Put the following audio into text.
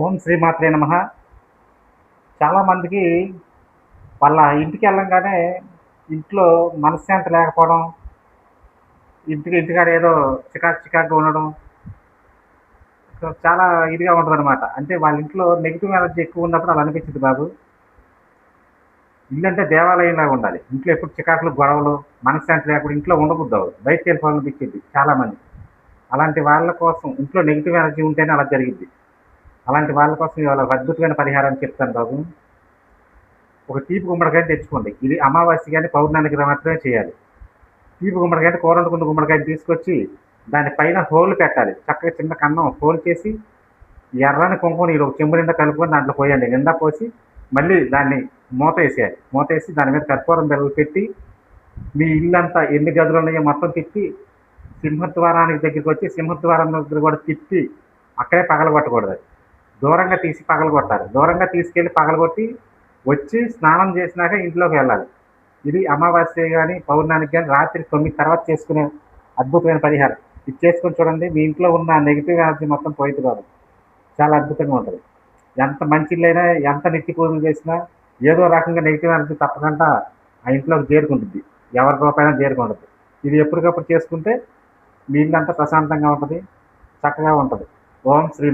ఓం శ్రీమాత్రే నమ. చాలామందికి వాళ్ళ ఇంటికి వెళ్ళంగానే ఇంట్లో మనశ్శాంతి లేకపోవడం, ఇంటికాడ ఏదో చికాకుగా ఉండడం, చాలా ఇదిగా ఉంటుందన్నమాట. అంటే వాళ్ళ ఇంట్లో నెగిటివ్ ఎనర్జీ ఎక్కువ ఉన్నప్పుడు అలా అనిపించింది బాబు. ఇల్లు అంటే దేవాలయంలాగా ఉండాలి. ఇంట్లో ఎప్పుడు చికాకులు, గొడవలు, మనశ్శాంతి లేకుండా ఇంట్లో ఉండబుద్ది అవ్వదు. బయటకు వెళ్ళిపోవాలనిపించింది చాలామంది. అలాంటి వాళ్ళ కోసం ఇంట్లో నెగిటివ్ ఎనర్జీ ఉంటేనే అలా జరిగింది. అలాంటి వాళ్ళ కోసం ఇవాళ ఒక అద్భుతమైన పరిహారం చెప్తాను బాబు. ఒక తీపి గుమ్మడికాయని తెచ్చుకోండి. ఇది అమావాస్య కానీ పౌర్ణానికి మాత్రమే చేయాలి. తీపి గుమ్మడికాయ అంటే కూర వండుకున్న గుమ్మడికాయని తీసుకొచ్చి దాని పైన హోల్ పెట్టాలి. చక్కగా చిన్న కన్నం హోల్ చేసి ఎర్రని కుంకుమ నీరు ఒక చెంబు నిండా కలుపుకొని దాంట్లో పోయండి. నిండా పోసి మళ్ళీ దాన్ని మూత వేసేయాలి. మూత వేసి దాని మీద కర్పూరం బిళ్ళలు పెట్టి మీ ఇల్లంతా ఎన్ని గదులు ఉన్నాయో మొత్తం తిప్పి సింహద్వారానికి దగ్గరికి వచ్చి సింహద్వారం దగ్గర కూడా తిప్పి అక్కడే పగలగొట్టకూడదు. దూరంగా తీసి పగలగొట్టాలి. దూరంగా తీసుకెళ్ళి పగలగొట్టి వచ్చి స్నానం చేసినాక ఇంట్లోకి వెళ్ళాలి. ఇది అమావాస్య కానీ పౌర్ణానికి కానీ రాత్రి 9 తర్వాత చేసుకునే అద్భుతమైన పరిహారం. ఇది చేసుకొని చూడండి. మీ ఇంట్లో ఉన్న నెగిటివ్ ఎనర్జీ మొత్తం పోయింది కాదు. చాలా అద్భుతంగా ఉంటుంది. ఎంత మంచి ఇల్లైనా, ఎంత నిత్య పూజలు చేసినా ఏదో రకంగా నెగిటివ్ ఎనర్జీ తప్పకుండా ఆ ఇంట్లోకి చేరుకుంటుంది. ఎవరి రూపాయినా చేరుకుంటుంది. ఇది ఎప్పటికప్పుడు చేసుకుంటే మీ ఇల్లంతా ప్రశాంతంగా ఉంటుంది, చక్కగా ఉంటుంది. ఓం శ్రీ